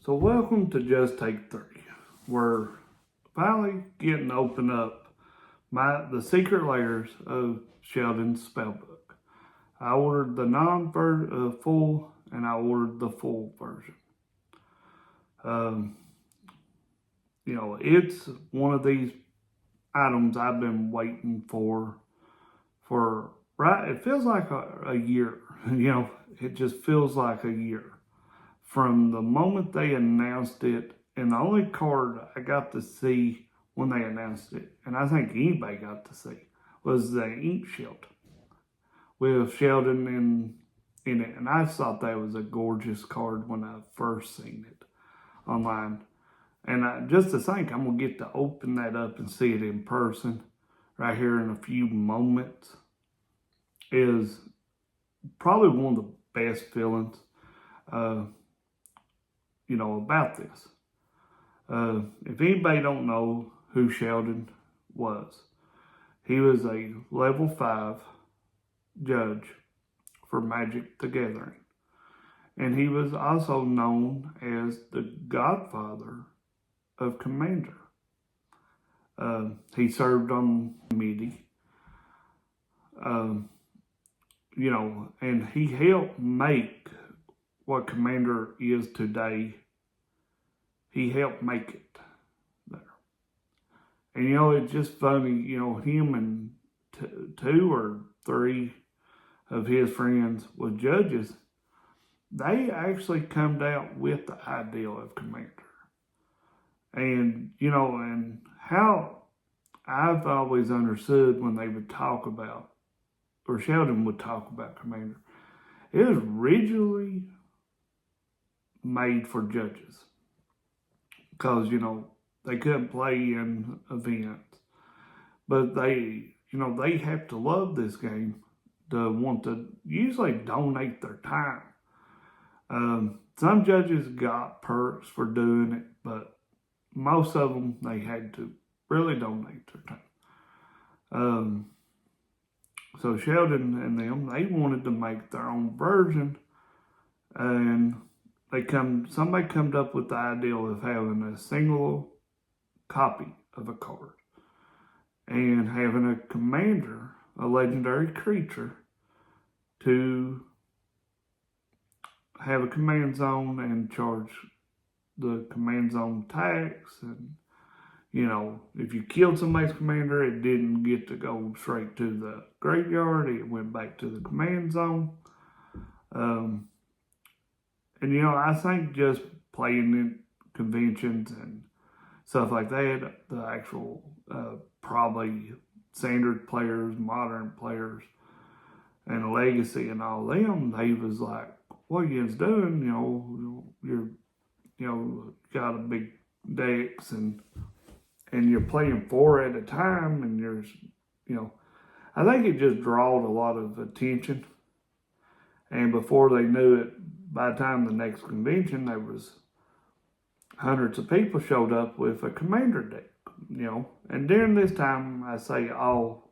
So welcome to Just Take 3. We're finally getting to open up the secret layers of Sheldon's spellbook. I ordered the full and I ordered the full version. Um, it's one of these items I've been waiting for right. It feels like a year. It just feels like a year from the moment they announced it, and the only card I got to see when they announced it, and I think anybody got to see, was the ink shield with Sheldon in it. And I thought that was a gorgeous card when I first seen it online. And just to think, I'm going to get to open that up and see it in person right here in a few moments is probably one of the best feelings. About this. If anybody don't know who Sheldon was, he was a level 5 judge for Magic the Gathering. And he was also known as the godfather of Commander. He served on the committee, and he helped make what Commander is today. He helped make it there. And it's just funny, him and two or three of his friends with judges, they actually come out with the idea of Commander. And, and how I've always understood when they would talk about, or Sheldon would talk about Commander, it was originally made for judges. Because, they couldn't play in events. But they have to love this game to want to usually donate their time. Some judges got perks for doing it, but most of them, they had to really donate their time. So Sheldon and them, they wanted to make their own version, and somebody comes up with the idea of having a single copy of a card and having a commander, a legendary creature, to have a command zone and charge the command zone tax. And if you killed somebody's commander, it didn't get to go straight to the graveyard. It went back to the command zone. And I think just playing in conventions and stuff like that, the actual probably standard players, modern players, and legacy and all them, they was like, what you guys doing? You're got a big decks and you're playing 4 at a time, and I think it just drawed a lot of attention. And before they knew it, by the time the next convention, there was hundreds of people showed up with a commander deck, And during this time, I say all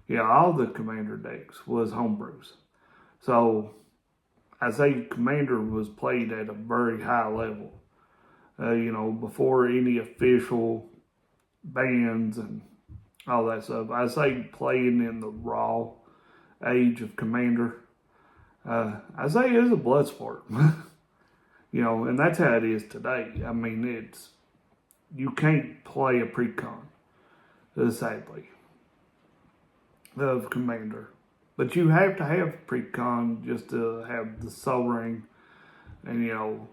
the commander decks was homebrews. So I say commander was played at a very high level, before any official bans and all that stuff. I say playing in the raw age of commander. I say it is a blood sport, and that's how it is today. I mean, you can't play a precon, sadly, of Commander. But you have to have precon just to have the Soul Ring and,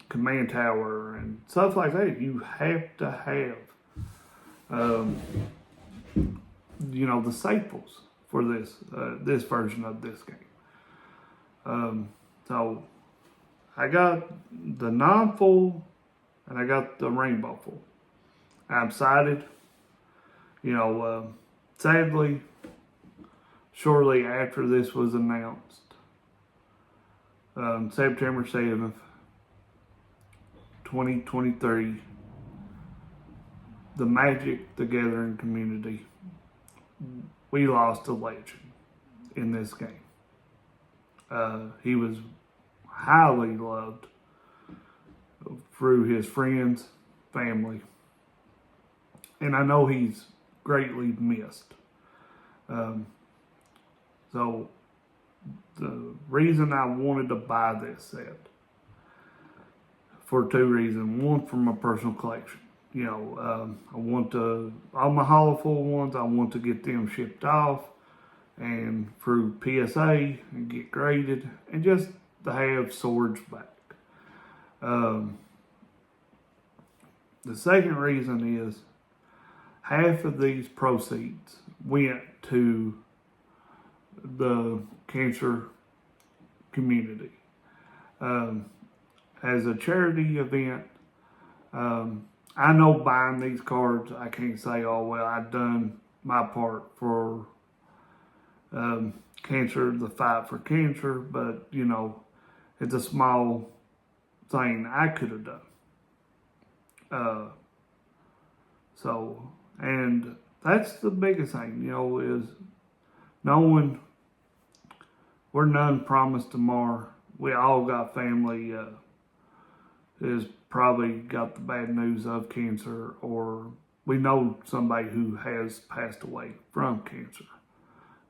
Command Tower and stuff like that. You have to have, the staples for this version of this game. So I got the non-full and I got the rainbow full. I'm excited. Sadly, shortly after this was announced, September 7th, 2023, the Magic the Gathering community, we lost a legend in this game. He was highly loved through his friends, family, and I know he's greatly missed. So the reason I wanted to buy this set, for two reasons. One, for my personal collection. I want all my Hollow Full ones, I want to get them shipped off and through PSA and get graded and just to have swords back. The second reason is half of these proceeds went to the cancer community. As a charity event, I know buying these cards, I can't say, oh, well, I've done my part for cancer, the fight for cancer, but, it's a small thing I could have done. And that's the biggest thing, is knowing we're none promised tomorrow. We all got family has probably got the bad news of cancer, or we know somebody who has passed away from cancer,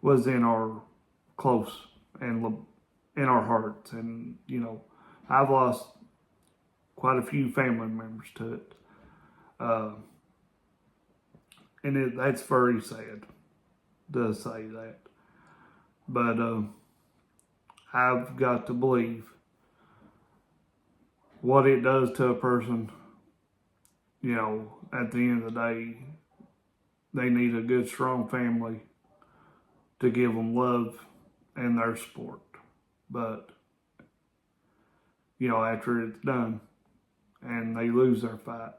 was in our close and in our hearts. And, I've lost quite a few family members to it. And that's very sad to say that. But I've got to believe what it does to a person. At the end of the day, they need a good, strong family to give them love and their support. But, after it's done and they lose their fight,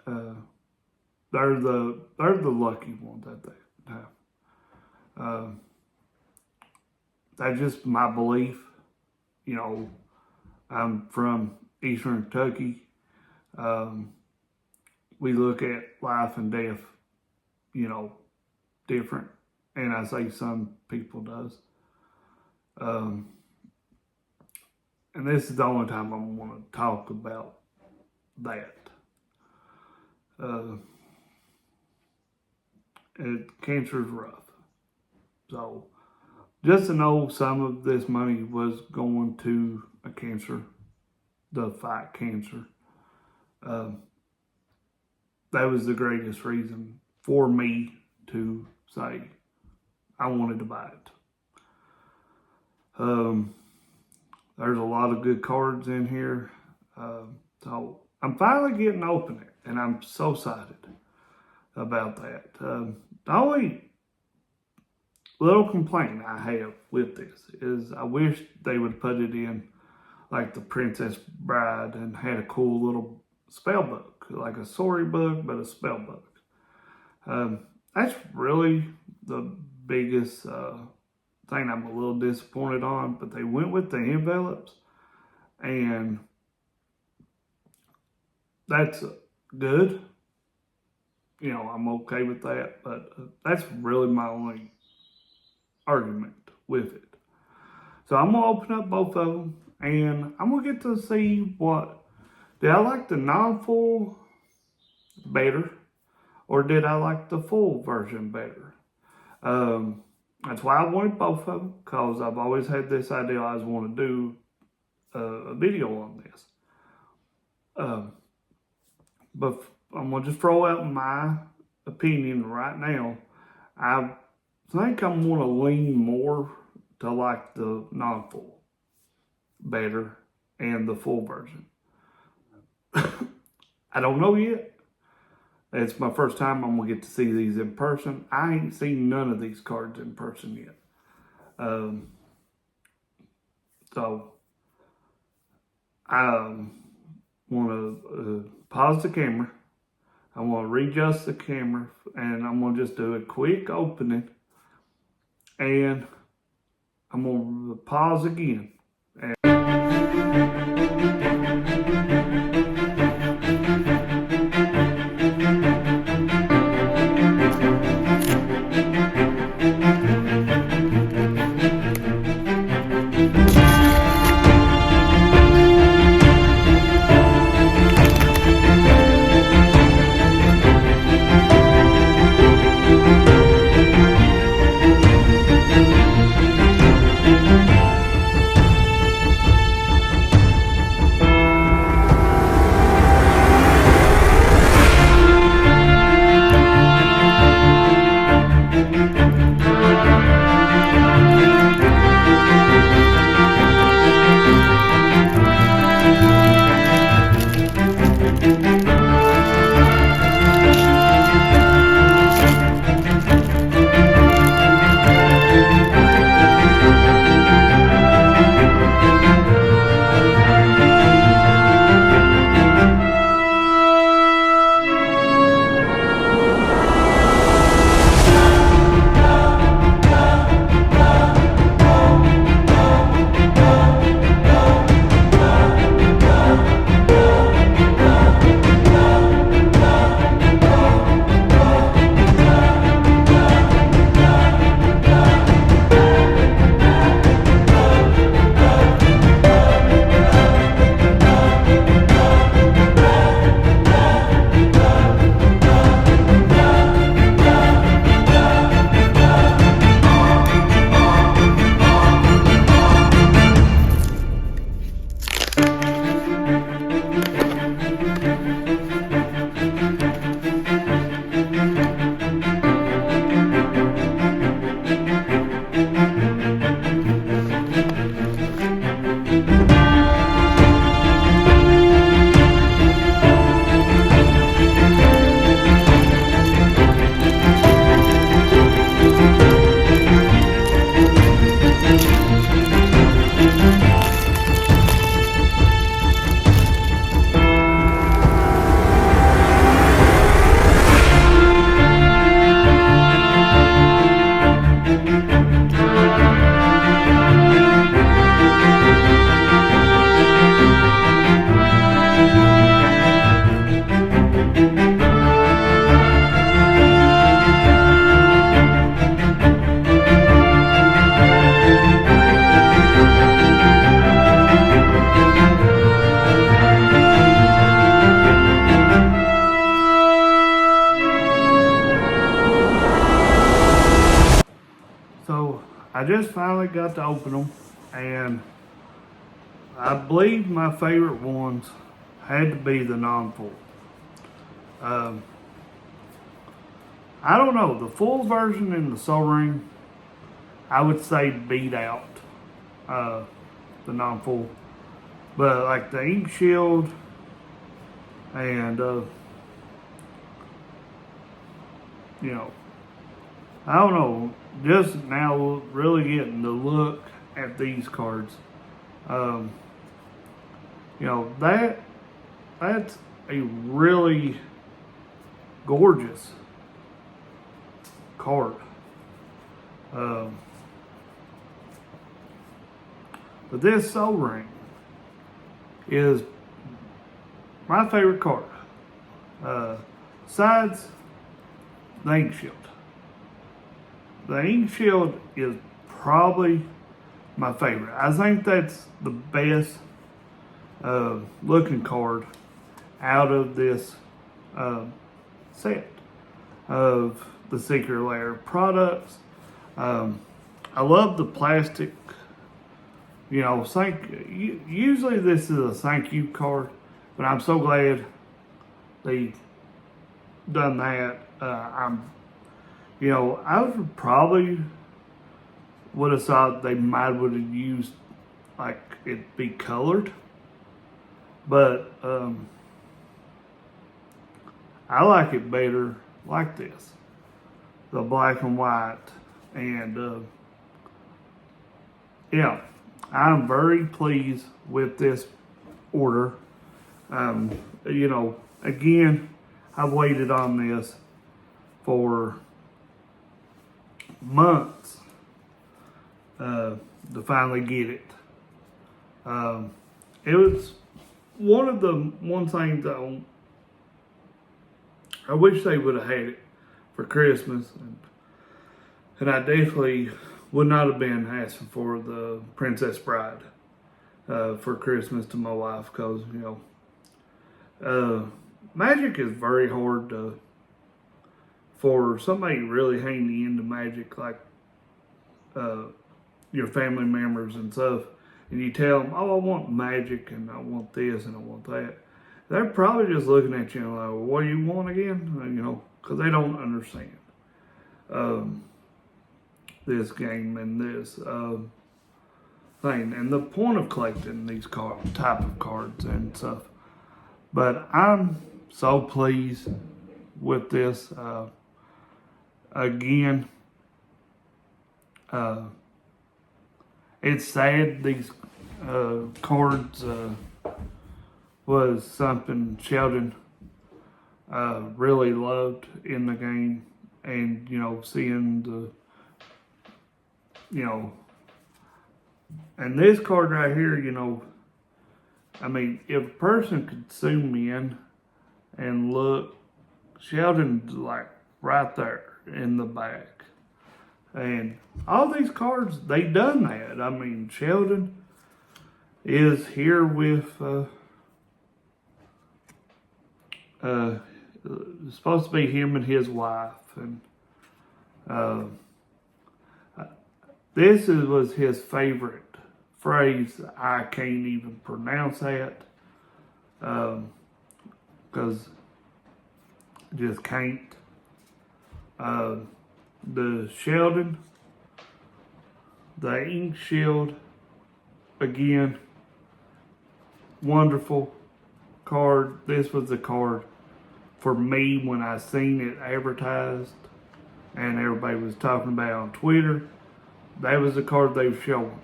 they're the lucky ones that they have. That's just my belief. I'm from Eastern Kentucky. We look at life and death, different, and I say some people does. And this is the only time I want to talk about that. Cancer's rough. So just to know some of this money was going to a cancer, the fight cancer. That was the greatest reason for me to say I wanted to buy it. There's a lot of good cards in here. So I'm finally getting to open it, and I'm so excited about that. The only little complaint I have with this is I wish they would put it in like the Princess Bride and had a cool little spell book, like a storybook, but a spell book. That's really the biggest thing I'm a little disappointed on, but they went with the envelopes, and that's good. I'm okay with that, but that's really my only argument with it. So I'm gonna open up both of them, and I'm gonna get to see did I like the non-full better, or did I like the full version better? That's why I wanted both of them, because I've always had this idea I always want to do a video on this. But I'm going to just throw out my opinion right now. I think I'm going to lean more to like the non-full better and the full version. I don't know yet. It's my first time I'm going to get to see these in person. I ain't seen none of these cards in person yet. So I want to pause the camera. I want to readjust the camera, and I'm going to just do a quick opening, and I'm going to pause again. I just finally got to open them, and I believe my favorite ones had to be the non-full. Um, I don't know, the full version in the Soul Ring, I would say beat out the non-full. But like the Ink Shield and, you know, I don't know, just now really getting to look at these cards. You know, that's a really gorgeous card. But this Soul Ring is my favorite card. Besides the Ink Shield. The Ink Shield is probably my favorite. I think that's the best looking card out of this set of the Secret Lair products. I love the plastic. You know, usually this is a thank you card, but I'm so glad they done that. You know, I would have thought they might would have used like it be colored, but I like it better like this, the black and white, and yeah, I'm very pleased with this order. You know, again, I've waited on this for months to finally get it. It was one thing that I wish they would have had it for Christmas, and I definitely would not have been asking for the Princess Bride for Christmas to my wife, because, you know, Magic is very hard for somebody really hanging into Magic, like your family members and stuff, and you tell them, oh, I want Magic, and I want this, and I want that. They're probably just looking at you and like, well, what do you want again? You know, because they don't understand this game and this thing, and the point of collecting these type of cards and stuff. But I'm so pleased with this. Again, it's sad these cards was something Sheldon really loved in the game, and, you know, seeing the, you know, and this card right here, you know, I mean, if a person could zoom in and look, Sheldon's like right there in the back. And all these cards, they done that. I mean, Sheldon is here with, it's supposed to be him and his wife. And this was his favorite phrase. I can't even pronounce that, because just can't. The Sheldon, the Ink Shield, again, wonderful card. This was the card for me when I seen it advertised and everybody was talking about it on Twitter. That was the card they were showing,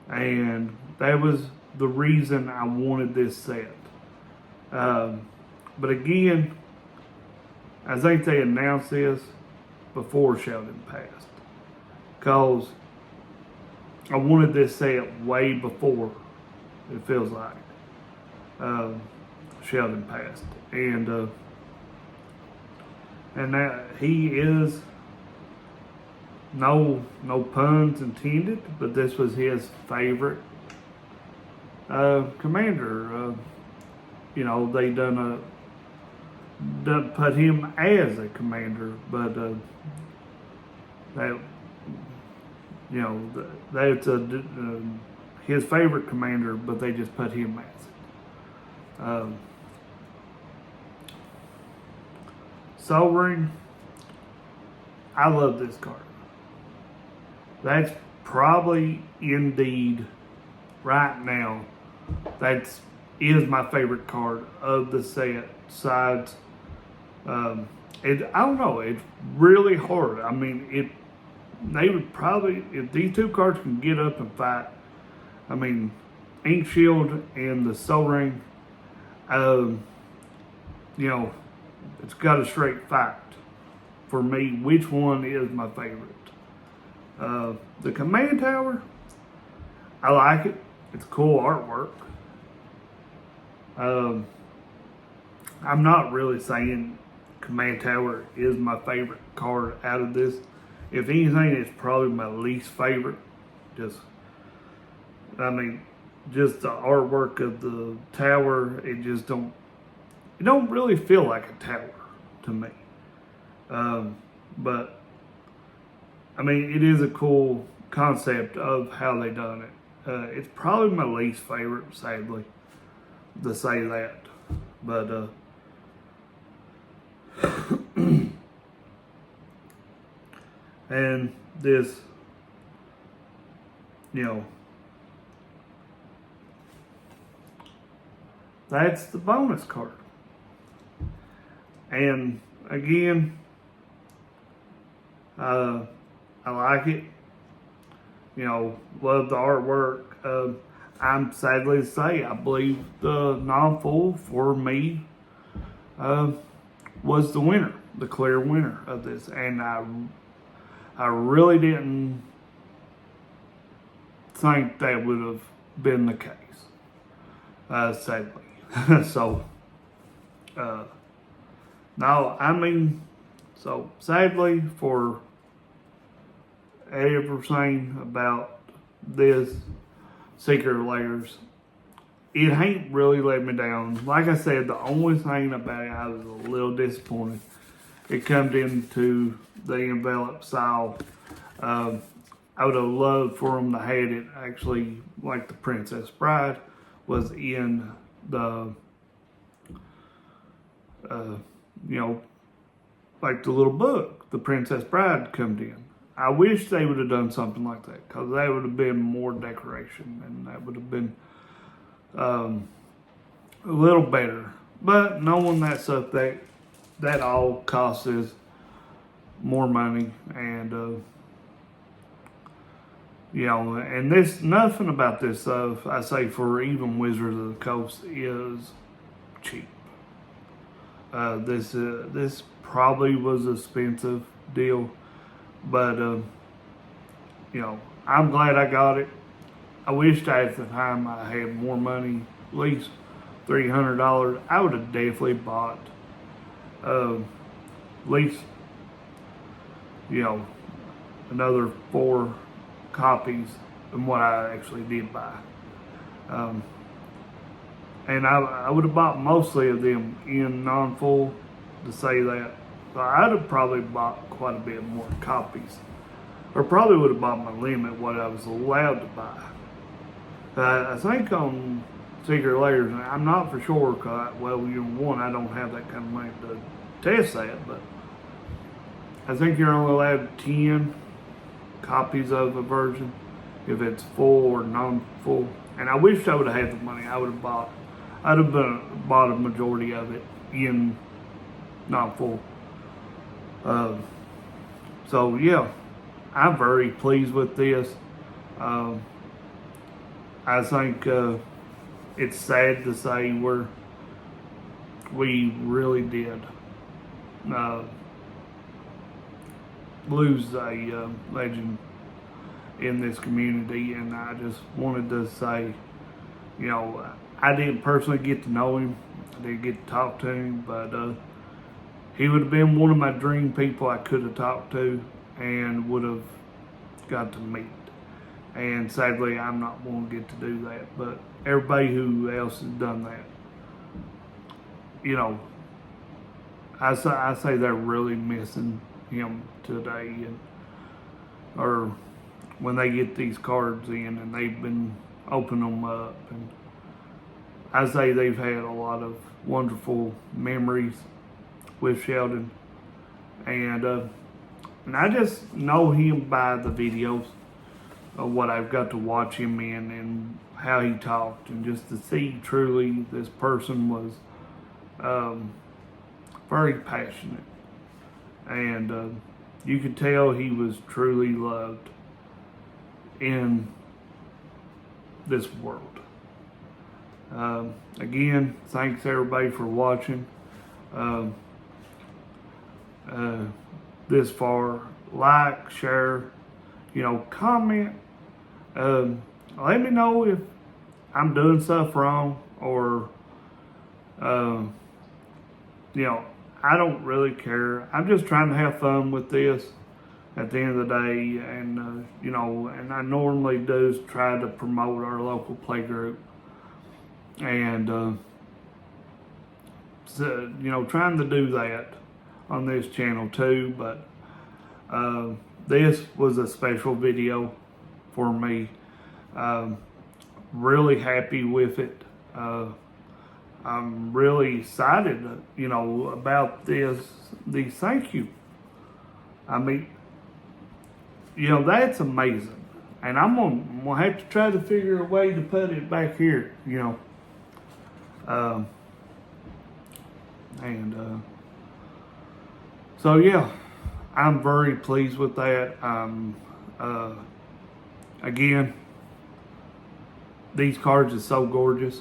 and that was the reason I wanted this set. But again, I think they announced this before Sheldon passed, because I wanted this set way before, it feels like, Sheldon passed. And that he is, no puns intended, but this was his favorite commander. You know, they done put him as a commander, but that you know, that's his favorite commander, but they just put him as it. Soul Ring, I love this card. That's probably indeed right now. That's is my favorite card of the set. Sides, I don't know. It's really hard. I mean, they would probably, if these two cards can get up and fight. I mean, Ink Shield and the Soul Ring. You know, it's got a straight fight for me. Which one is my favorite? The Command Tower, I like it. It's cool artwork. I'm not really saying Command Tower is my favorite card out of this. If anything, it's probably my least favorite. I mean, just the artwork of the tower, it don't really feel like a tower to me. But I mean, it is a cool concept of how they done it. It's probably my least favorite, sadly, to say that. But and this, you know, that's the bonus card. And again, I like it. You know, love the artwork. I'm sadly to say, I believe the non-full for me was the winner, the clear winner of this, and I really didn't think that would have been the case, sadly. So, no, I mean, so sadly for everything about this Secret Layers, it ain't really let me down. Like I said, the only thing about it, I was a little disappointed. It comes into the envelope style. I would have loved for them to had it actually like the Princess Bride was in the, you know, like the little book, the Princess Bride comes in. I wish they would have done something like that, because that would have been more decoration and that would have been a little better. But knowing that stuff, that all costs us more money, and you know, and this, nothing about this stuff, I say, for even Wizards of the Coast is cheap. This probably was an expensive deal, but you know, I'm glad I got it. I wished at the time I had more money, at least $300. I would have definitely bought at least, you know, another 4 copies than what I actually did buy. And I would have bought mostly of them in non-full, to say that. So I'd have probably bought quite a bit more copies. Or probably would have bought my limit, what I was allowed to buy. I think on Secret Layers, I'm not for sure, because, well, one, I don't have that kind of money to test that, but I think you're only allowed 10 copies of a version, if it's full or non-full. And I wish I would have had the money. I'd have bought a majority of it in non-full. So yeah, I'm very pleased with this. I think it's sad to say we really did lose a legend in this community, and I just wanted to say, you know, I didn't personally get to know him. I didn't get to talk to him, but he would have been one of my dream people I could have talked to and would have got to meet. And sadly, I'm not going to get to do that. But everybody who else has done that, you know, I say they're really missing him today, or when they get these cards in and they've been opening them up. And I say they've had a lot of wonderful memories with Sheldon. And I just know him by the videos of what I've got to watch him in and how he talked, and just to see truly this person was very passionate, and you could tell he was truly loved in this world. Again, thanks everybody for watching this far. Like, share, comment. Let me know if I'm doing stuff wrong, or I don't really care. I'm just trying to have fun with this at the end of the day, and and I normally do try to promote our local play group, and so, trying to do that on this channel too. But this was a special video for me. Really happy with it. I'm really excited, about this. These thank you. I mean, that's amazing. And I'm gonna have to try to figure a way to put it back here, So yeah, I'm very pleased with that. Again, these cards are so gorgeous.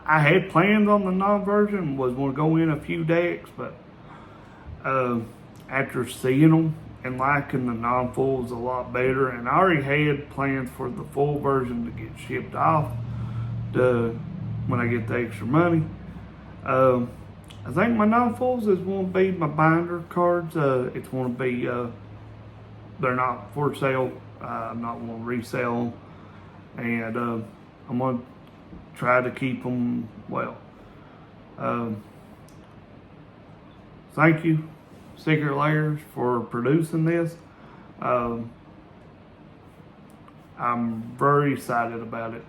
I had plans on the non-version, was going to go in a few decks, but after seeing them and liking the non-fulls a lot better, and I already had plans for the full version to get shipped off when I get the extra money. I think my non-fulls is going to be my binder cards. It's going to be, they're not for sale. I'm not going to resell them. And I'm going to try to keep them well. Thank you, Secret Layers, for producing this. I'm very excited about it.